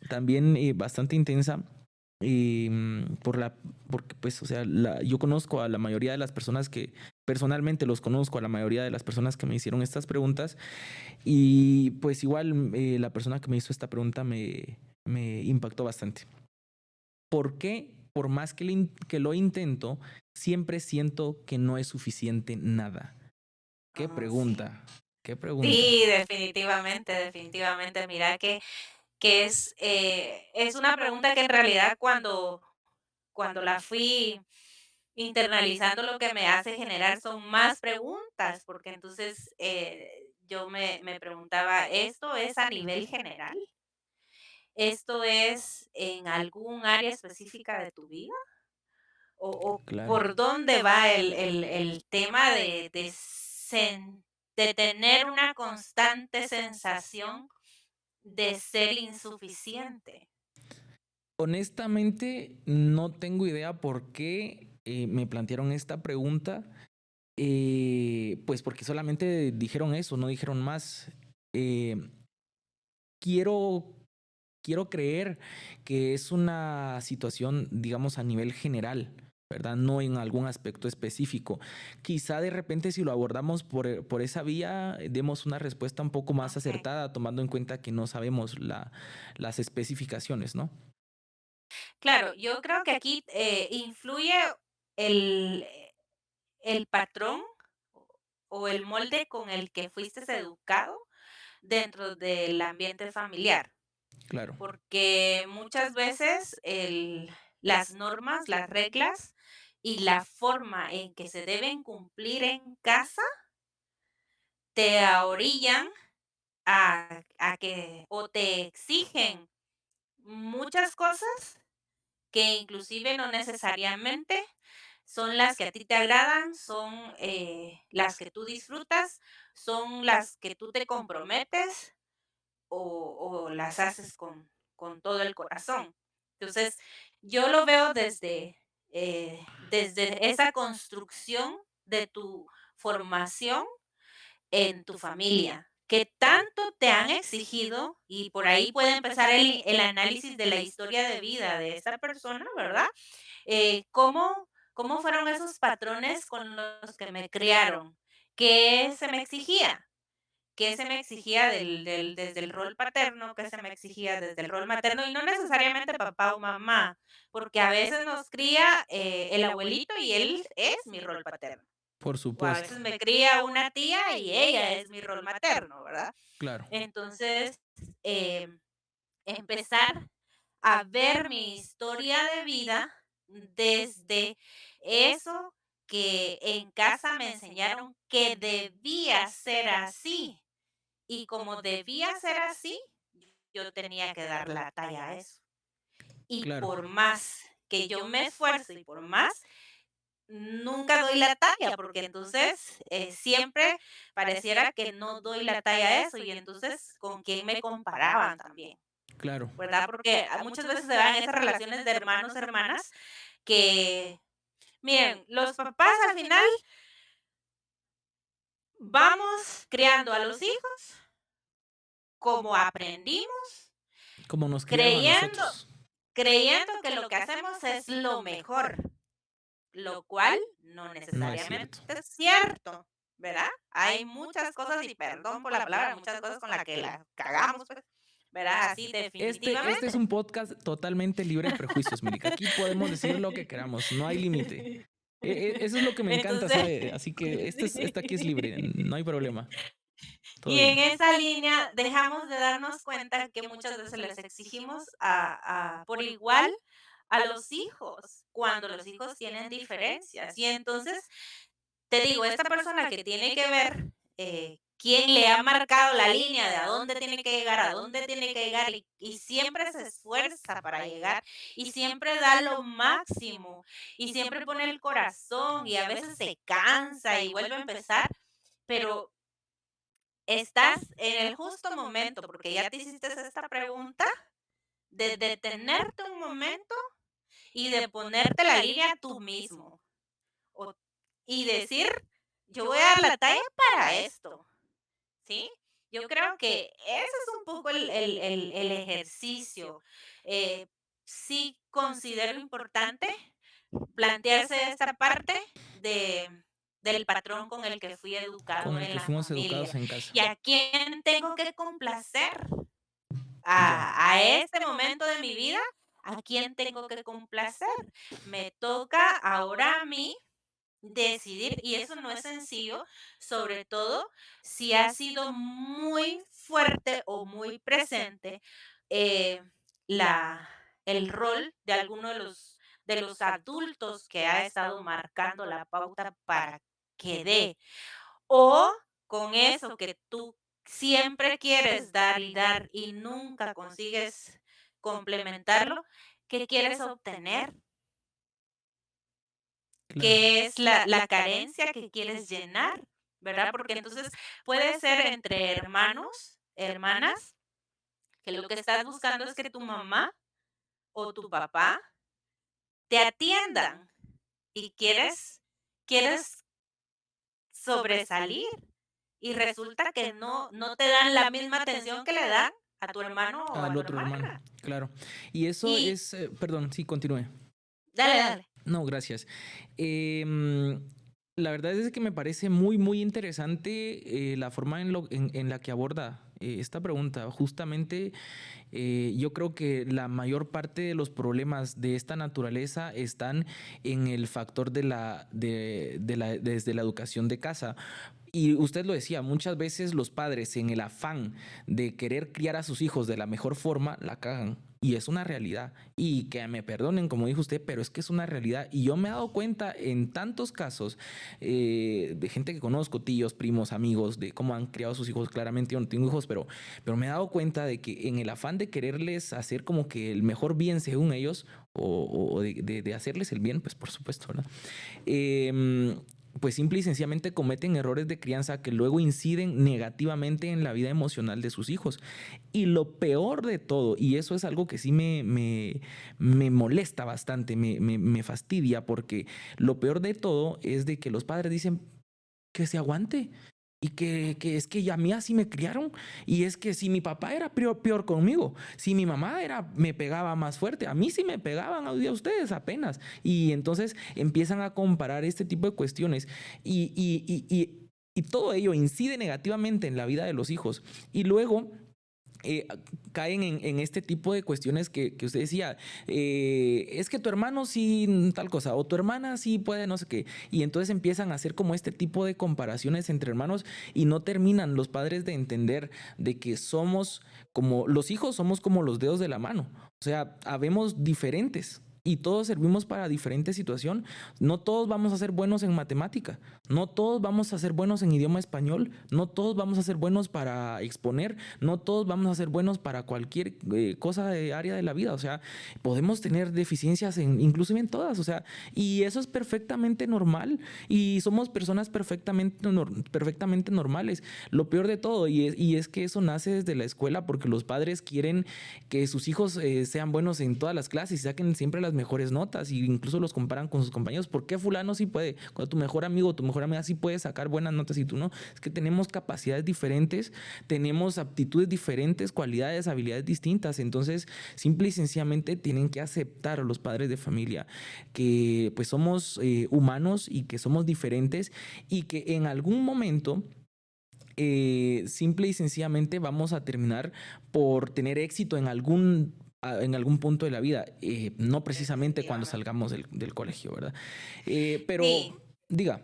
también bastante intensa. Porque pues, o sea, yo conozco a la mayoría de las personas que, personalmente los conozco a la mayoría de las personas que me hicieron estas preguntas, y pues igual la persona que me hizo esta pregunta me impactó bastante. ¿Por qué? Por más que lo intento, siempre siento que no es suficiente nada. ¿Qué Ah, sí. pregunta? ¿Qué pregunta? Sí, definitivamente, definitivamente. Mira que es una pregunta que en realidad cuando la fui internalizando, lo que me hace generar son más preguntas, porque entonces yo me preguntaba, ¿esto es a nivel general? ¿Esto es en algún área específica de tu vida? ¿O Claro. por dónde va el tema de tener una constante sensación de ser insuficiente? Honestamente, no tengo idea por qué me plantearon esta pregunta. Pues porque solamente dijeron eso, no dijeron más. Eh, quiero, quiero creer que es una situación, digamos, a nivel general, ¿verdad? No en algún aspecto específico. Quizá de repente si lo abordamos por esa vía, demos una respuesta un poco más Okey. acertada, tomando en cuenta que no sabemos las especificaciones, ¿no? Claro, yo creo que aquí, influye el el patrón o el molde con el que fuiste educado dentro del ambiente familiar, Claro, porque muchas veces las normas, las reglas y la forma en que se deben cumplir en casa te ahorillan a que o te exigen muchas cosas que inclusive no necesariamente son las que a ti te agradan, son, las que tú disfrutas, son las que tú te comprometes o las haces con todo el corazón. Entonces, yo lo veo desde esa construcción de tu formación en tu familia, que tanto te han exigido, y por ahí puede empezar el análisis de la historia de vida de esta persona, ¿verdad? ¿Cómo fueron esos patrones con los que me criaron? ¿Qué se me exigía? ¿Qué se me exigía desde el rol paterno? ¿Qué se me exigía desde el rol materno? Y no necesariamente papá o mamá, porque a veces nos cría el abuelito y él es mi rol paterno. por O a supuesto. veces me cría una tía y ella es mi rol materno, ¿verdad? Claro, Entonces, em, empezar a ver mi historia de vida desde eso que en casa me enseñaron que debía ser así. Y como debía ser así, yo tenía que dar la talla a eso. Y claro. por más que yo me esfuerzo y por más, nunca doy la talla, porque entonces siempre pareciera que no doy la talla a eso. Y entonces, ¿con quién me comparaban también? Claro, ¿Verdad? Porque muchas veces se dan esas relaciones de hermanos, hermanas, que, miren, los papás al final vamos criando a los hijos como aprendimos, como nos criaron a creyendo, nosotros. creyendo que lo que hacemos es lo mejor, lo cual no No es necesariamente cierto. es cierto, ¿verdad? Hay muchas cosas, y perdón por la palabra, muchas cosas con las que la cagamos, pues, ¿verdad? Así Este es definitivamente. un podcast totalmente libre de prejuicios, Milik. Aquí podemos decir lo que queramos, no hay límite. Eso es lo que me encanta, Entonces, ¿sabe? Así que esta aquí es libre, no hay problema. Todo y bien. en esa línea dejamos de darnos cuenta que muchas veces les exigimos por igual a los hijos, cuando los hijos tienen diferencias. Y entonces, te digo, esta persona que tiene que ver quién le ha marcado la línea de a dónde tiene que llegar, a dónde tiene que llegar, y siempre se esfuerza para llegar, y siempre da lo máximo, y siempre pone el corazón, y a veces se cansa y vuelve a empezar, pero estás en el justo momento, porque ya te hiciste esta pregunta, de detenerte un momento y de ponerte la línea tú mismo. O y decir: "Yo voy a dar la talla para esto", ¿sí? Yo creo que ese es un poco el ejercicio. Eh, sí considero importante plantearse esta parte de del patrón con el que fui Con educado el en que la fuimos educados familia, en casa. y a quién tengo que complacer. Ya, A este momento de mi vida, ¿a quién tengo que complacer? Me toca ahora a mí decidir, y eso no es sencillo, sobre todo si ha sido muy fuerte o muy presente, eh, la el rol de alguno de los adultos que ha estado marcando la pauta para que dé. O con eso que tú siempre quieres dar y nunca consigues complementarlo, ¿qué quieres obtener? claro, ¿Qué es la carencia que quieres llenar? ¿Verdad? Porque entonces puede ser entre hermanos, hermanas, que lo que estás buscando es que tu mamá o tu papá te atiendan y quieres sobresalir y resulta que no te dan la misma atención que le dan a tu hermano o a al tu otro hermano, hermana. claro. Y eso Y es, perdón, sí, continúe. dale, dale. No, gracias. Em, la verdad es que me parece muy, muy interesante la forma en la que aborda esta pregunta. Justamente yo creo que la mayor parte de los problemas de esta naturaleza están en el factor desde la educación de casa. Y usted lo decía, muchas veces los padres en el afán de querer criar a sus hijos de la mejor forma, la cagan. Y es una realidad. Y que me perdonen, como dijo usted, pero es que es una realidad. Y yo me he dado cuenta en tantos casos de gente que conozco, tíos, primos, amigos, de cómo han criado a sus hijos. Claramente yo no tengo hijos, pero me he dado cuenta de que en el afán de quererles hacer como que el mejor bien según ellos, o de hacerles el bien, pues por supuesto, ¿verdad? Pues simple y sencillamente cometen errores de crianza que luego inciden negativamente en la vida emocional de sus hijos. Y lo peor de todo, y eso es algo que sí me molesta bastante, me fastidia, porque lo peor de todo es de que los padres dicen, que se aguante. Y que es que ya a mí así me criaron. Y es que si mi papá era peor conmigo, si mi mamá me pegaba más fuerte, a mí sí me pegaban, a ustedes apenas. Y entonces empiezan a comparar este tipo de cuestiones. Y todo ello incide negativamente en la vida de los hijos. Y luego eh, caen en este tipo de cuestiones que usted decía, es que tu hermano sí tal cosa, o tu hermana sí puede no sé qué, y entonces empiezan a hacer como este tipo de comparaciones entre hermanos y no terminan los padres de entender de que somos como, los hijos somos como los dedos de la mano, o sea, habemos diferentes. Y todos servimos para diferente situación. No todos vamos a ser buenos en matemática. No todos vamos a ser buenos en idioma español. No todos vamos a ser buenos para exponer. No todos vamos a ser buenos para cualquier cosa de área de la vida. O sea, podemos tener deficiencias inclusive en todas. O sea, y eso es perfectamente normal. Y somos personas perfectamente normales. Lo peor de todo, y es que eso nace desde la escuela porque los padres quieren que sus hijos sean buenos en todas las clases y saquen siempre las mejores notas. Y incluso los comparan con sus compañeros. ¿Por qué fulano sí puede? Cuando tu mejor amigo o tu mejor amiga sí puede sacar buenas notas y tú no. Es que tenemos capacidades diferentes, tenemos aptitudes diferentes, cualidades, habilidades distintas. Entonces, simple y sencillamente tienen que aceptar a los padres de familia que pues somos humanos y que somos diferentes y que en algún momento simple y sencillamente vamos a terminar por tener éxito en algún punto de la vida, no precisamente cuando Definitivamente. salgamos del colegio, ¿verdad? Sí, Pero diga,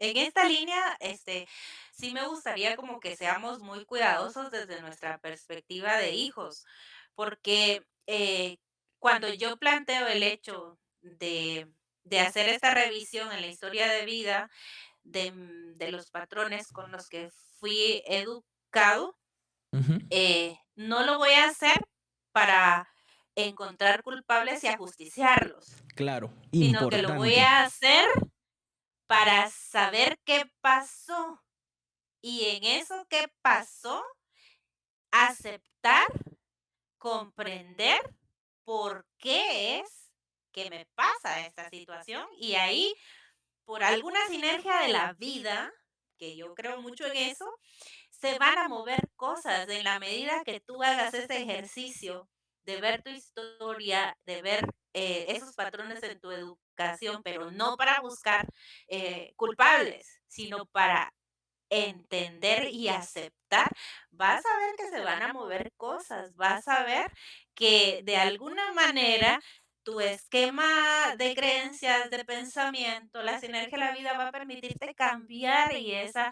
en esta línea, sí me gustaría como que seamos muy cuidadosos desde nuestra perspectiva de hijos, porque cuando yo planteo el hecho de hacer esta revisión en la historia de vida de los patrones con los que fui educado, ujú, no lo voy a hacer para encontrar culpables y ajusticiarlos, claro, sino que lo voy importante, a hacer para saber qué pasó y en eso que pasó, aceptar, comprender por qué es que me pasa esta situación y ahí, por alguna sinergia de la vida, que yo creo mucho en eso, se van a mover cosas en la medida que tú hagas ese ejercicio de ver tu historia, de ver esos patrones en tu educación, pero no para buscar culpables, sino para entender y aceptar, vas a ver que se van a mover cosas, vas a ver que de alguna manera tu esquema de creencias, de pensamiento, la sinergia de la vida va a permitirte cambiar y esa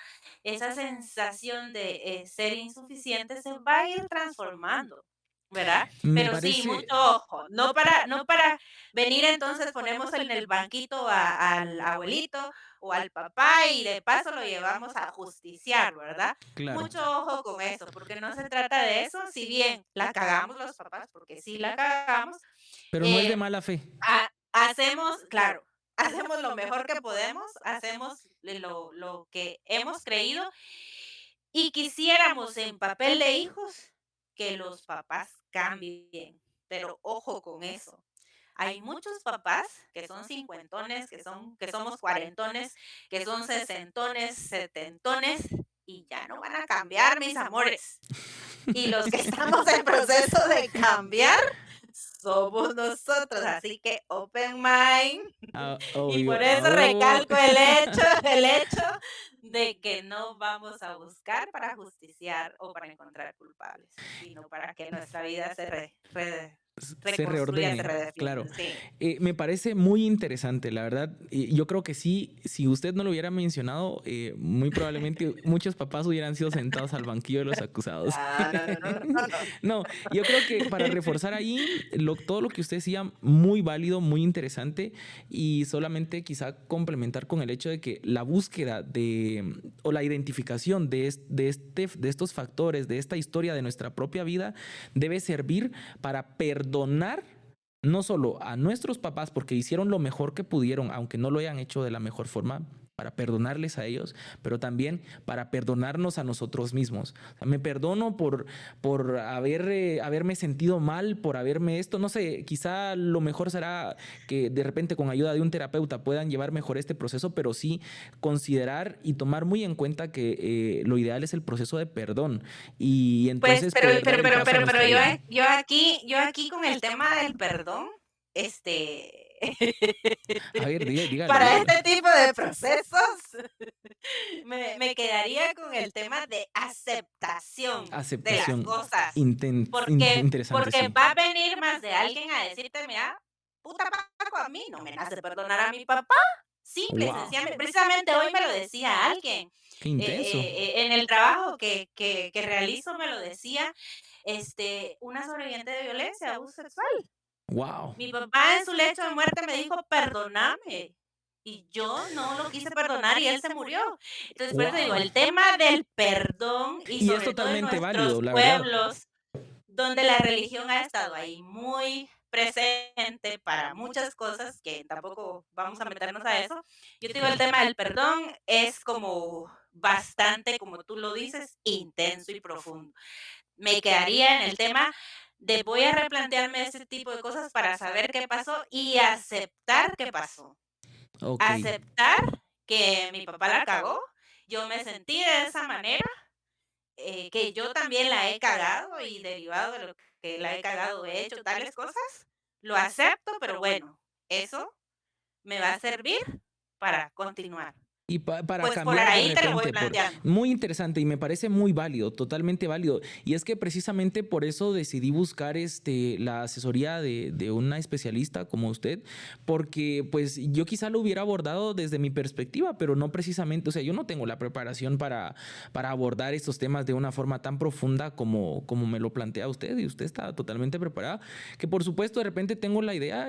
sensación de ser insuficiente se va a ir transformando, ¿verdad? Me Pero sí, mucho parece, ojo, no para venir entonces ponemos en el banquito al abuelito o al papá y de paso lo llevamos a justiciar, ¿verdad? claro, Mucho ojo con eso, porque no se trata de eso, si bien la cagamos los papás, porque sí la cagamos, pero no es de eh, mala fe. hacemos, claro, hacemos lo mejor que podemos, hacemos lo que hemos creído y quisiéramos en papel de hijos que los papás cambien, pero ojo con eso. Hay muchos papás que son cincuentones, que somos cuarentones, que son sesentones, setentones y ya no van a cambiar, mis amores. Y los que estamos en proceso de cambiar somos nosotros, así que open mind. Ah, Y obvio. por eso Oh. recalco el hecho de que no vamos a buscar para justiciar o para encontrar culpables, sino para que nuestra vida Se reconstruya, se reordene, redefina. claro. Sí. Me parece muy interesante, la verdad. Yo creo que sí, si usted no lo hubiera mencionado, muy probablemente muchos papás hubieran sido sentados al banquillo de los acusados. Ah, no, no, no, no, no. No, yo creo que para reforzar ahí, todo lo que usted decía, muy válido, muy interesante, y solamente quizá complementar con el hecho de que la búsqueda o la identificación de estos factores, de esta historia de nuestra propia vida, debe servir para perdonar no solo a nuestros papás porque hicieron lo mejor que pudieron, aunque no lo hayan hecho de la mejor forma, para perdonarles a ellos, pero también para perdonarnos a nosotros mismos. O sea, me perdono por haberme sentido mal, por haberme esto, no sé, quizá lo mejor será que de repente con ayuda de un terapeuta puedan llevar mejor este proceso, pero sí considerar y tomar muy en cuenta que lo ideal es el proceso de perdón y Pues, entonces poder dar el paso a pero nuestra yo, vida, ¿no? yo aquí con el tema del perdón, este, A ver, dígalo, para dígalo. este tipo de procesos, me quedaría con el tema de aceptación de las Aceptación. cosas, Interesante, porque sí. va a venir más de alguien a decirte, mira, puta Paco, a mí no me nace perdonar a mi papá. Simple y Wow, sencillamente. Precisamente hoy me lo decía alguien. qué intenso. En el trabajo que realizo me lo decía una sobreviviente de violencia, abuso sexual. Wow. Mi papá en su lecho de muerte me dijo, perdóname. Y yo no lo quise perdonar y él se murió. Entonces, por eso digo, Wow. el tema del perdón y Y es sobre todo en totalmente válido, nuestros la verdad. pueblos, donde la religión ha estado ahí muy presente para muchas cosas, que tampoco vamos a meternos a eso. Yo te digo, el Claro. tema del perdón es como bastante, como tú lo dices, intenso y profundo. Me quedaría en el tema de voy a replantearme ese tipo de cosas para saber qué pasó y aceptar qué pasó. Ok. Aceptar que mi papá la cagó, yo me sentí de esa manera, que yo también la he cagado y derivado de lo que la he cagado he hecho tales cosas, lo acepto, pero bueno, eso me va a servir para continuar. Y para Pues por cambiar de ahí te lo voy repente, planteando. muy interesante y me parece muy válido, totalmente válido. Y es que precisamente por eso decidí buscar la asesoría de una especialista como usted, porque pues yo quizá lo hubiera abordado desde mi perspectiva, pero no precisamente, o sea, yo no tengo la preparación para abordar estos temas de una forma tan profunda como me lo plantea usted y usted está totalmente preparada, que por supuesto de repente tengo la idea,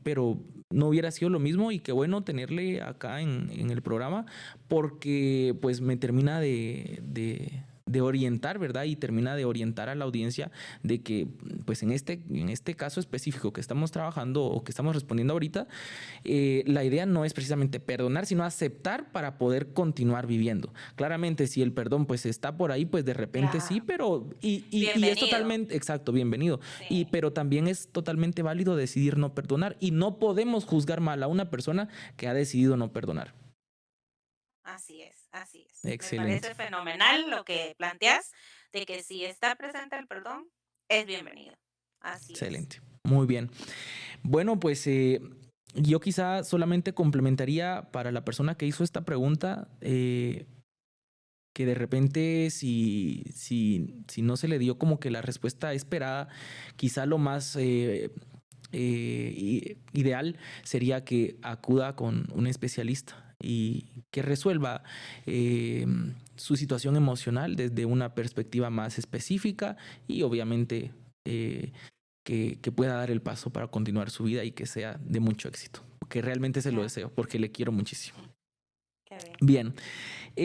pero no hubiera sido lo mismo y qué bueno tenerle acá en el programa porque pues me termina de orientar, ¿verdad? Y termina de orientar a la audiencia de que pues en este caso específico que estamos trabajando o que estamos respondiendo ahorita, la idea no es precisamente perdonar, sino aceptar para poder continuar viviendo. Claramente, si el perdón pues está por ahí, pues de repente sí, Claro. pero y es Bienvenido. totalmente, exacto, bienvenido. Sí. Pero también es totalmente válido decidir no perdonar y no podemos juzgar mal a una persona que ha decidido no perdonar. Así es, Así es. Excelente. Me parece fenomenal lo que planteas, de que si está presente el perdón, es bienvenido. Así es. Excelente. Muy bien. Bueno, pues yo quizá solamente complementaría para la persona que hizo esta pregunta, que de repente si no se le dio como que la respuesta esperada, quizá lo más ideal sería que acuda con un especialista y que resuelva su situación emocional desde una perspectiva más específica y obviamente que pueda dar el paso para continuar su vida y que sea de mucho éxito, que realmente se lo deseo porque le quiero muchísimo. Qué bien. Bien.